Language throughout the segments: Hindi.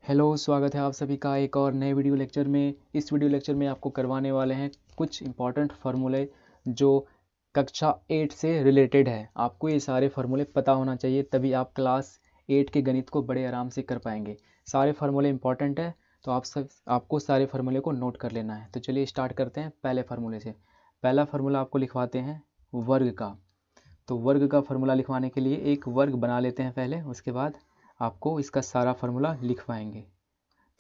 हेलो, स्वागत है आप सभी का एक और नए वीडियो लेक्चर में। इस वीडियो लेक्चर में आपको करवाने वाले हैं कुछ इंपॉर्टेंट फार्मूले जो कक्षा 8 से रिलेटेड है। आपको ये सारे फार्मूले पता होना चाहिए, तभी आप क्लास 8 के गणित को बड़े आराम से कर पाएंगे। सारे फार्मूले इंपॉर्टेंट है, तो आपको सारे फार्मूले को नोट कर लेना है। तो चलिए स्टार्ट करते हैं पहले फार्मूले से। पहला फार्मूला आपको लिखवाते हैं वर्ग का। तो वर्ग का फार्मूला लिखवाने के लिए एक वर्ग बना लेते हैं पहले, उसके बाद आपको इसका सारा फार्मूला लिखवाएंगे।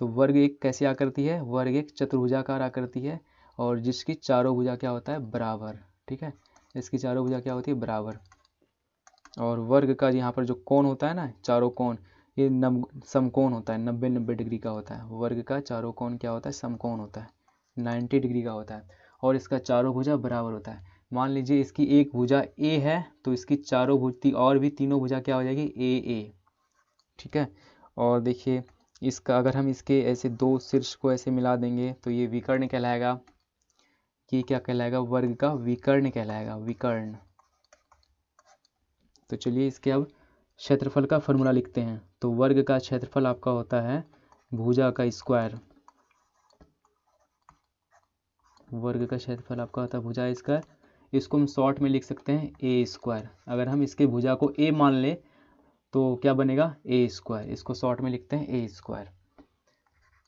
तो वर्ग एक कैसी आकृति है? वर्ग एक चतुर्भुजाकार आकृति है और जिसकी चारों भुजा क्या होता है? बराबर। ठीक है, इसकी चारों भुजा क्या होती है? बराबर। और वर्ग का यहाँ पर जो कोण होता है ना, चारों कोण, ये समकोण होता है, 90-90 डिग्री का होता है। वर्ग का चारों कोण क्या होता है? समकोण होता है, 90 डिग्री का होता है। और इसका चारों भुजा बराबर होता है। मान लीजिए इसकी एक भुजा ए है, तो इसकी चारों भुजा और भी तीनों भुजा क्या हो जाएगी? ए ए। ठीक है, और देखिए इसका अगर हम इसके ऐसे दो शीर्ष को ऐसे मिला देंगे तो ये विकर्ण कहलाएगा। ये क्या कहलाएगा? वर्ग का विकर्ण कहलाएगा, विकर्ण। तो चलिए इसके अब क्षेत्रफल का फॉर्मूला लिखते हैं। तो वर्ग का क्षेत्रफल आपका होता है भुजा का स्क्वायर। वर्ग का क्षेत्रफल आपका होता है भुजा स्क्वायर। इसको हम शॉर्ट में लिख सकते हैं ए स्क्वायर। अगर हम इसके भुजा को ए मान ले तो क्या बनेगा? ए स्क्वायर। इसको शॉर्ट में लिखते हैं ए स्क्वायर।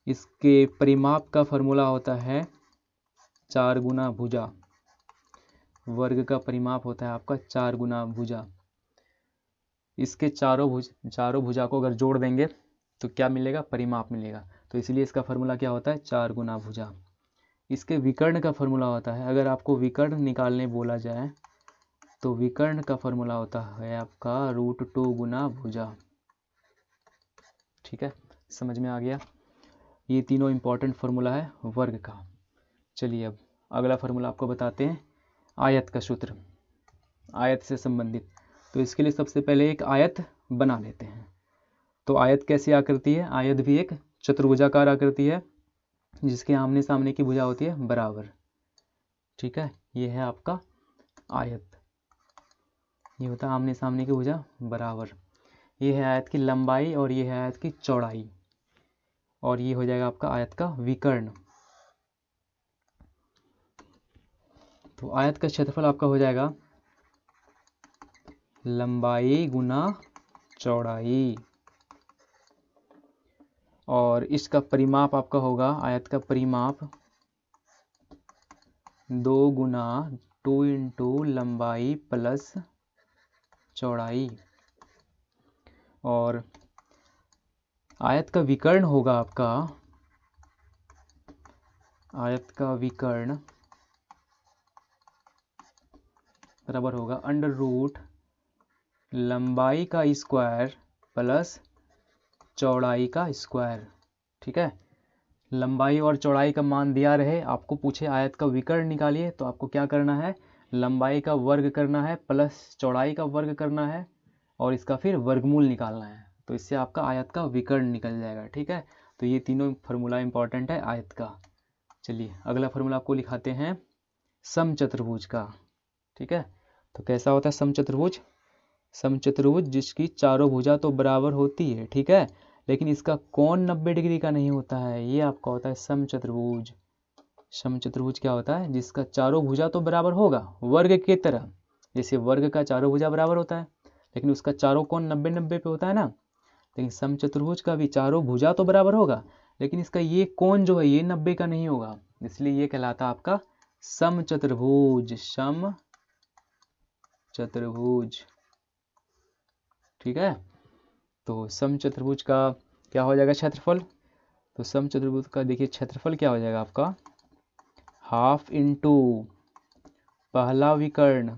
इसके परिमाप का फॉर्मूला होता है 4 गुना भुजा। वर्ग का परिमाप होता है आपका 4 गुना भुजा। इसके चारों भुजा को अगर जोड़ देंगे तो क्या मिलेगा? परिमाप मिलेगा। तो इसलिए इसका फॉर्मूला क्या होता है? 4 गुना भुजा। इसके विकर्ण का फॉर्मूला होता है, अगर आपको विकर्ण निकालने बोला जाए तो विकर्ण का फॉर्मूला होता है आपका √2 गुना भुजा। ठीक है, समझ में आ गया? ये तीनों इंपॉर्टेंट फार्मूला है वर्ग का। चलिए अब अगला फार्मूला आपको बताते हैं आयत का सूत्र, आयत से संबंधित। तो इसके लिए सबसे पहले एक आयत बना लेते हैं। तो आयत कैसी आकृति है? आयत भी एक चतुर्भुजाकार आकृति है जिसके आमने सामने की भुजा होती है बराबर। ठीक है, ये है आपका आयत। ये होता है आमने सामने की भुजा बराबर। ये है आयत की लंबाई और ये है आयत की चौड़ाई, और ये हो जाएगा आपका आयत का विकर्ण। तो आयत का क्षेत्रफल आपका हो जाएगा लंबाई गुना चौड़ाई, और इसका परिमाप आपका होगा, आयत का परिमाप 2 गुना 2 इंटू लंबाई प्लस चौड़ाई। और आयत का विकर्ण होगा आपका, आयत का विकर्ण बराबर होगा अंडर रूट लंबाई का स्क्वायर प्लस चौड़ाई का स्क्वायर। ठीक है, लंबाई और चौड़ाई का मान दिया रहे, आपको पूछे आयत का विकर्ण निकालिए, तो आपको क्या करना है? लंबाई का वर्ग करना है प्लस चौड़ाई का वर्ग करना है और इसका फिर वर्गमूल निकालना है। तो इससे आपका आयत का विकर्ण निकल जाएगा। ठीक है, तो ये तीनों फार्मूला इंपॉर्टेंट है आयत का। चलिए अगला फार्मूला आपको लिखाते हैं समचतुर्भुज का। ठीक है, तो कैसा होता है समचतुर्भुज? समचतुर्भुज जिसकी चारों भुजा तो बराबर होती है, ठीक है, लेकिन इसका कोण 90 डिग्री का नहीं होता है, ये आपका होता है समचतुर्भुज। समचतुर्भुज क्या होता है? जिसका चारों भुजा तो बराबर होगा वर्ग की तरह, जैसे वर्ग का चारों भुजा बराबर होता है लेकिन उसका चारों कोण 90-90 पे होता है ना। लेकिन समचतुर्भुज का भी चारों भुजा तो बराबर होगा लेकिन इसका ये कोण जो है ये 90 का नहीं होगा, इसलिए ये कहलाता आपका समचतुर्भुज। समचतुर्भुज। ठीक है, तो समचतुर्भुज का क्या हो जाएगा क्षेत्रफल? तो समचतुर्भुज का देखिए क्षेत्रफल क्या हो जाएगा आपका, हाफ इंटू पहला विकर्ण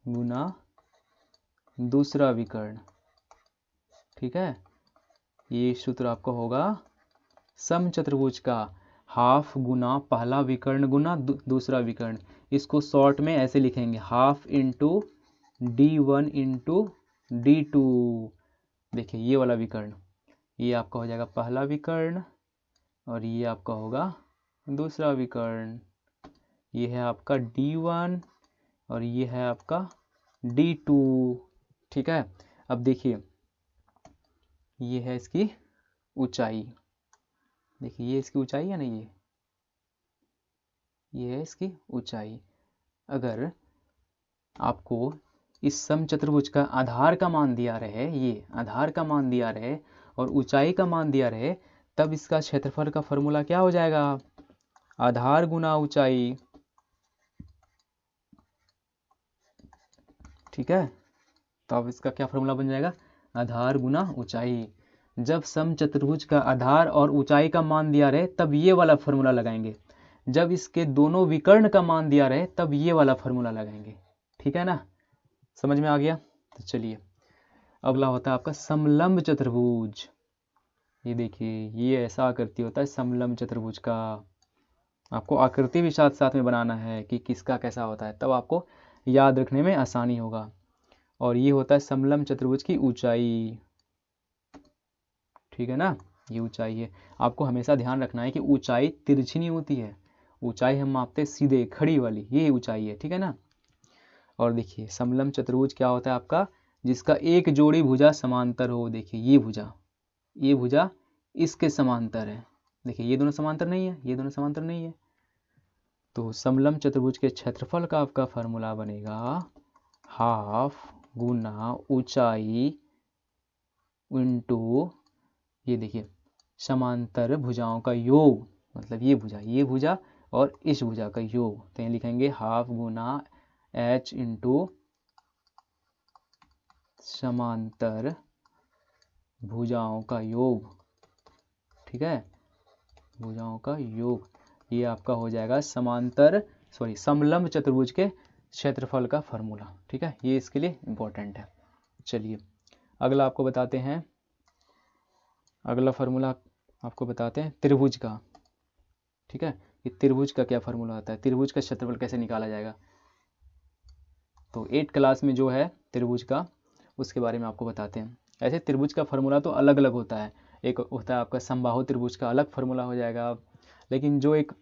गुना दूसरा विकर्ण। ठीक है, ये सूत्र आपका होगा समचतुर्भुज का, हाफ गुना पहला विकर्ण गुना दूसरा विकर्ण। इसको शॉर्ट में ऐसे लिखेंगे, half into d1 into d2। देखिए ये वाला विकर्ण, ये आपका हो जाएगा पहला विकर्ण और ये आपका होगा दूसरा विकर्ण। ये है आपका d1 और ये है आपका d2। ठीक है, अब देखिए ये है इसकी ऊंचाई, देखिए ये इसकी ऊंचाई है ना, ये है इसकी ऊंचाई। अगर आपको इस समचतुर्भुज का आधार का मान दिया रहे, ये आधार का मान दिया रहे और ऊंचाई का मान दिया रहे, तब इसका क्षेत्रफल का फॉर्मूला क्या हो जाएगा, आधार गुना ऊंचाई। ठीक है, तो अब इसका क्या फॉर्मूला बन जाएगा, आधार गुना ऊंचाई। जब समचतुर्भुज का आधार और ऊंचाई का मान दिया रहे तब ये वाला फॉर्मूला लगाएंगे, जब इसके दोनों विकर्ण का मान दिया रहे तब ये वाला फॉर्मूला लगाएंगे। ठीक है ना, समझ में आ गया। तो चलिए अगला होता है आपका समलंब चतुर्भुज। ये देखिए ये ऐसा आकृति होता है समलंब चतुर्भुज का। आपको आकृति भी साथ साथ में बनाना है कि किसका कैसा होता है, तब आपको याद रखने में आसानी होगा। और ये होता है समलंब चतुर्भुज की ऊंचाई। ठीक है ना, ये ऊंचाई है। आपको हमेशा ध्यान रखना है कि ऊंचाई तिरछी नहीं होती है, ऊंचाई हम मापते सीधे खड़ी वाली, ये ऊंचाई है। ठीक है ना। और देखिए समलंब चतुर्भुज क्या होता है आपका, जिसका एक जोड़ी भुजा समांतर हो। देखिए ये भुजा इसके समांतर है। देखिए ये दोनों समांतर नहीं है, ये दोनों समांतर नहीं है। तो समलंब चतुर्भुज के क्षेत्रफल का आपका फार्मूला बनेगा हाफ गुना ऊंचाई इंटू, ये देखिए समांतर भुजाओं का योग, मतलब ये भुजा और इस भुजा का योग। तो यहाँ लिखेंगे हाफ गुना h इंटू समांतर भुजाओं का योग। ठीक है, भुजाओं का योग, ये आपका हो जाएगा समलंब चतुर्भुज के क्षेत्रफल का फॉर्मूला। ठीक है, ये इसके लिए इंपॉर्टेंट है। चलिए अगला आपको बताते हैं, अगला फार्मूला आपको बताते हैं त्रिभुज का। ठीक है, कि त्रिभुज का क्या फार्मूला होता है, त्रिभुज का क्षेत्रफल कैसे निकाला जाएगा। तो 8 क्लास में जो है त्रिभुज का, उसके बारे में आपको बताते हैं। ऐसे त्रिभुज का फार्मूला तो अलग अलग होता है, एक होता है आपका समबाहु त्रिभुज का अलग फार्मूला हो जाएगा, लेकिन जो एक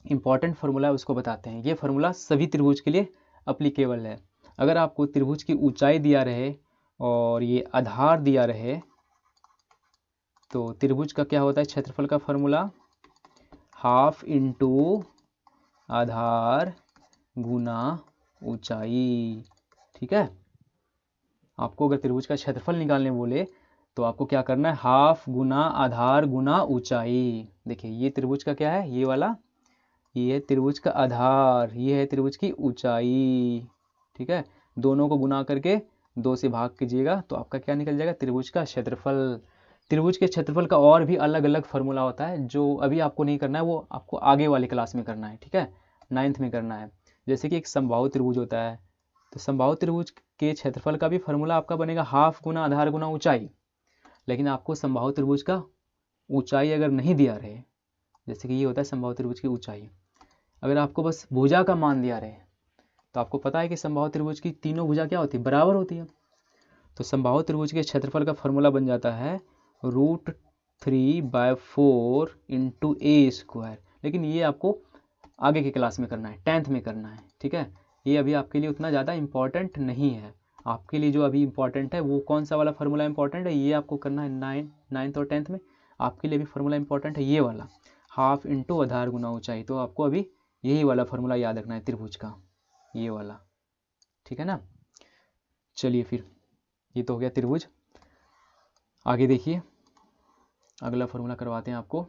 इम्पॉर्टेंट फार्मूला है उसको बताते हैं। ये फार्मूला सभी त्रिभुज के लिए अप्लीकेबल है। अगर आपको त्रिभुज की ऊंचाई दिया रहे और ये आधार दिया रहे, तो त्रिभुज का क्या होता है क्षेत्रफल का फार्मूला, हाफ इंटू आधार गुना ऊंचाई। ठीक है, आपको अगर त्रिभुज का क्षेत्रफल निकालने बोले तो आपको क्या करना है, हाफ गुना आधार गुना ऊंचाई। देखिए ये त्रिभुज का क्या है, ये वाला, ये है त्रिभुज का आधार, ये है त्रिभुज की ऊंचाई। ठीक है, दोनों को गुना करके 2 से भाग कीजिएगा तो आपका क्या निकल जाएगा, त्रिभुज का क्षेत्रफल। त्रिभुज के क्षेत्रफल का और भी अलग अलग फार्मूला होता है, जो अभी आपको नहीं करना है, वो आपको आगे वाली क्लास में करना है। ठीक है, 9th में करना है। जैसे कि एक समबाहु त्रिभुज होता है, तो समबाहु त्रिभुज के क्षेत्रफल का भी फार्मूला आपका बनेगा हाफ गुना आधार गुना ऊंचाई। लेकिन आपको समबाहु त्रिभुज का ऊंचाई अगर नहीं दिया रहे, जैसे कि ये होता है समबाहु त्रिभुज की ऊंचाई, अगर आपको बस भुजा का मान दिया रहे, तो आपको पता है कि समबाहु त्रिभुज की तीनों भुजा क्या होती है, बराबर होती है। तो समबाहु त्रिभुज के क्षेत्रफल का फॉर्मूला बन जाता है √3/4 इंटू ए स्क्वायर। लेकिन ये आपको आगे की क्लास में करना है, 10th में करना है। ठीक है, ये अभी आपके लिए उतना ज़्यादा इंपॉर्टेंट नहीं है। आपके लिए जो अभी इंपॉर्टेंट है वो कौन सा वाला फार्मूला इंपॉर्टेंट है, ये आपको करना है 9th और 10th में। आपके लिए भी फार्मूला इंपॉर्टेंट है ये वाला, हाफ इंटू आधार गुना ऊंचाई। तो आपको अभी यही वाला फार्मूला याद रखना है त्रिभुज का, ये वाला। ठीक है ना। चलिए फिर, ये तो हो गया त्रिभुज। आगे देखिए अगला फार्मूला करवाते हैं आपको।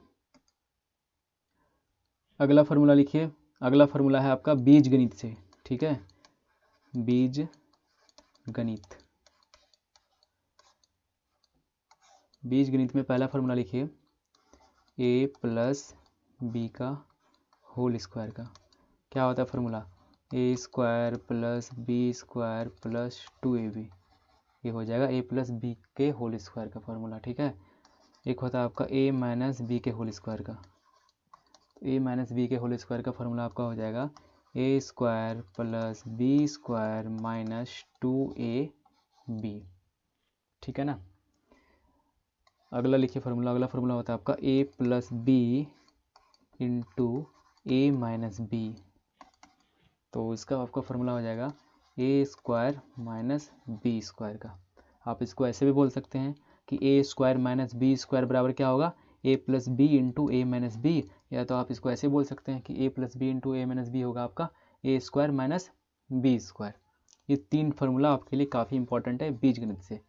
अगला फार्मूला लिखिए, अगला फार्मूला है आपका बीज गणित से। ठीक है, बीज गणित, बीज गणित में पहला फार्मूला लिखिए a प्लस बी का होल स्क्वायर का। क्या होता है formula, a square plus B square plus 2ab। ये हो जाएगा a प्लस बी के होल स्क्वायर का फार्मूला। ठीक है, एक होता है आपका a माइनस बी के होल स्क्वायर का। तो a माइनस बी के होल स्क्वायर का फार्मूला आपका हो जाएगा a square plus B square minus 2ab। ठीक है ना। अगला लिखिए फार्मूला, अगला फार्मूला होता है आपका a plus b into a minus b. तो इसका आपका फार्मूला हो जाएगा a square minus b square का। आप इसको ऐसे भी बोल सकते हैं कि ए स्क्वायर माइनस बी स्क्वायर बराबर क्या होगा, a plus b into a minus b. या तो आप इसको ऐसे बोल सकते हैं कि a plus b into a minus b होगा आपका a square minus b square. ये 3 फार्मूला आपके लिए काफ़ी इंपॉर्टेंट है बीजगणित से।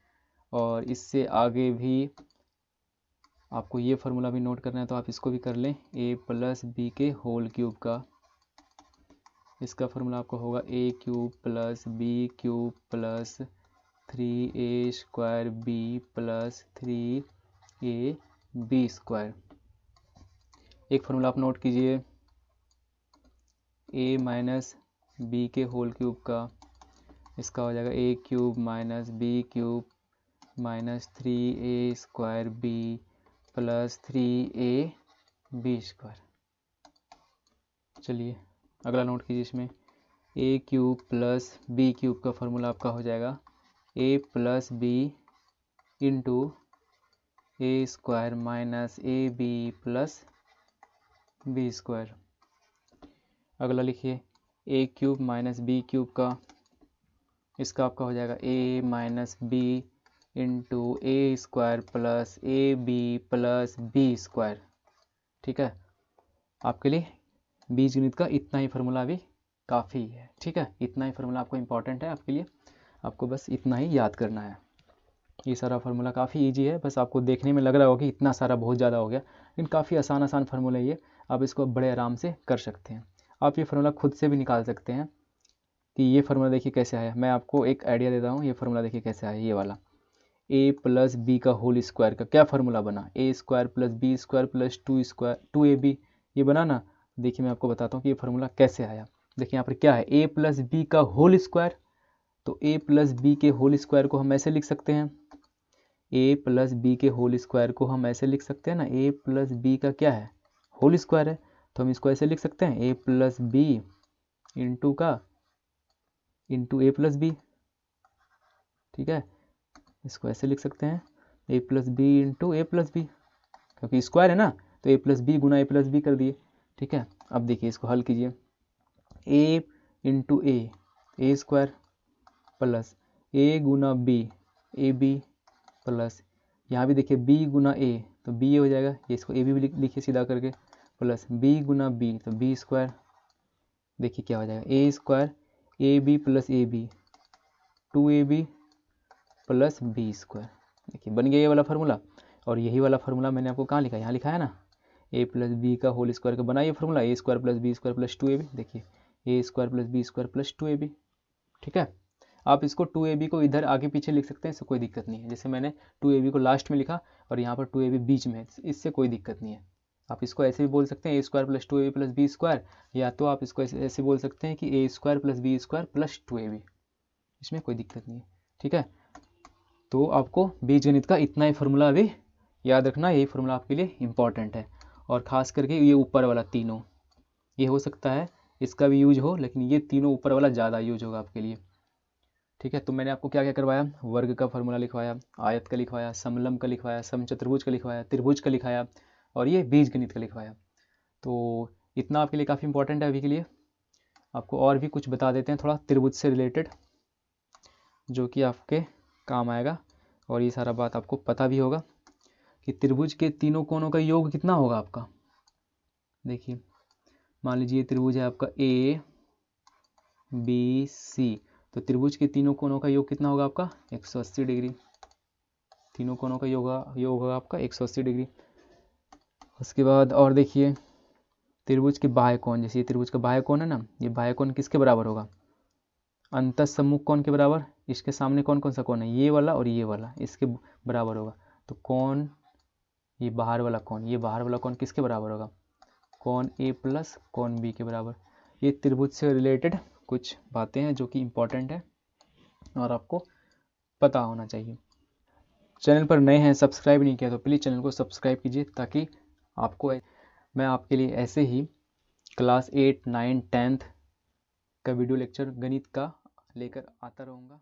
और इससे आगे भी आपको ये फार्मूला भी नोट करना है तो आप इसको भी कर लें, ए प्लस बी के होल क्यूब का। इसका फार्मूला आपका होगा A cube plus B cube plus 3a square B plus 3a B square. एक फार्मूला आप नोट कीजिए, a माइनस बी के होल क्यूब का। इसका हो जाएगा a cube minus B cube minus 3a square B plus 3a B square. चलिए अगला नोट कीजिए, इसमें a cube plus B cube का फार्मूला आपका हो जाएगा a plus b into a square minus a b plus B square. अगला लिखिए a cube minus B cube का। इसका आपका हो जाएगा a minus b into a square plus a b plus B square. ठीक है, आपके लिए बीजगणित का इतना ही फार्मूला भी काफ़ी है। ठीक है, इतना ही फार्मूला आपको इम्पॉर्टेंट है आपके लिए, आपको बस इतना ही याद करना है। ये सारा फार्मूला काफ़ी इजी है, बस आपको देखने में लग रहा होगा कि इतना सारा बहुत ज़्यादा हो गया, लेकिन काफ़ी आसान फार्मूला ये, आप इसको बड़े आराम से कर सकते हैं। आप ये फार्मूला खुद से भी निकाल सकते हैं कि ये फार्मूला देखिए कैसे आया। मैं आपको एक आइडिया देता हूँ, ये फार्मूला देखिए कैसे आया। ये वाला a प्लस बी का होल स्क्वायर का क्या फार्मूला बना, A square plus B square plus 2ab, ये बना ना। देखिए मैं आपको बताता हूँ कि ये फार्मूला कैसे आया। देखिए यहाँ पर क्या है, a प्लस बी का होल स्क्वायर, तो a प्लस बी के होल स्क्वायर को हम ऐसे लिख सकते हैं, a प्लस बी के होल स्क्वायर को हम ऐसे लिख सकते हैं ना, a प्लस बी का क्या है, होल स्क्वायर है, तो हम इसको ऐसे लिख सकते हैं a प्लस बी इंटू का इंटू ए प्लस बी। ठीक है, इसको ऐसे लिख सकते हैं a plus b into a plus b, क्योंकि स्क्वायर है ना, तो a प्लस बी गुना ए प्लस बी कर दिए। ठीक है, अब देखिए इसको हल कीजिए, a into a square plus a गुना बी ए बी प्लस यहाँ भी देखिए b गुना a तो b हो जाएगा, ये इसको a भी लिखिए सीधा करके, प्लस b गुना b तो b स्क्वायर। देखिए क्या हो जाएगा, a square a b plus a b 2ab plus B square. देखिए बन गया ये वाला फार्मूला। और यही वाला फार्मूला मैंने आपको कहाँ लिखा है, यहाँ लिखा है ना, a प्लस बी का होल स्क्वायर का बना ये formula, A square plus B square plus 2ab। देखिए A square plus B square plus 2ab। ठीक है, आप इसको 2ab को इधर आगे पीछे लिख सकते हैं, इससे कोई दिक्कत नहीं है। जैसे मैंने 2ab को लास्ट में लिखा और यहाँ पर 2ab बीच में है, इससे कोई दिक्कत नहीं है। आप इसको ऐसे भी बोल सकते हैं A square plus 2ab plus B square, या तो आप इसको ऐसे बोल सकते हैं कि ए square plus B square plus 2ab, इसमें कोई दिक्कत नहीं है। ठीक है, तो आपको बीजगणित का इतना ही फार्मूला अभी याद रखना, यही फार्मूला आपके लिए इम्पॉर्टेंट है। और ख़ास करके ये ऊपर वाला तीनों, ये हो सकता है इसका भी यूज हो, लेकिन ये तीनों ऊपर वाला ज़्यादा यूज होगा आपके लिए। ठीक है, तो मैंने आपको क्या क्या करवाया, वर्ग का फार्मूला लिखवाया, आयत का लिखवाया, समलंब का लिखवाया, समचतुर्भुज का लिखवाया, त्रिभुज का लिखवाया, और ये बीजगणित का लिखवाया। तो इतना आपके लिए काफ़ी इंपॉर्टेंट है अभी के लिए। आपको और भी कुछ बता देते हैं थोड़ा त्रिभुज से रिलेटेड, जो कि आपके काम आएगा, और ये सारा बात आपको पता भी होगा कि त्रिभुज के तीनों कोनों का योग कितना होगा आपका। देखिए मान लीजिए त्रिभुज है आपका ए बी सी, तो त्रिभुज के तीनों कोनों का योग कितना होगा आपका 180 डिग्री। तीनों कोनों का योग होगा आपका 180 डिग्री। उसके बाद और देखिए त्रिभुज के बाह्य कोण, जैसे ये त्रिभुज का बाह्य कोण है ना, ये बाह्य कोण किसके बराबर होगा, अंतःसम्मुख कोण के बराबर। इसके सामने कौन कौन सा कोण है, ये वाला और ये वाला, इसके बराबर होगा। तो कोण, ये बाहर वाला कोण, ये बाहर वाला कोण किसके बराबर होगा, कोण ए प्लस कोण बी के बराबर। ये त्रिभुज से रिलेटेड कुछ बातें हैं जो कि इम्पोर्टेंट है और आपको पता होना चाहिए। चैनल पर नए हैं, सब्सक्राइब नहीं किया तो प्लीज़ चैनल को सब्सक्राइब कीजिए, ताकि आपको मैं आपके लिए ऐसे ही क्लास 8, 9, 10th का वीडियो लेक्चर गणित का लेकर आता रहूँगा।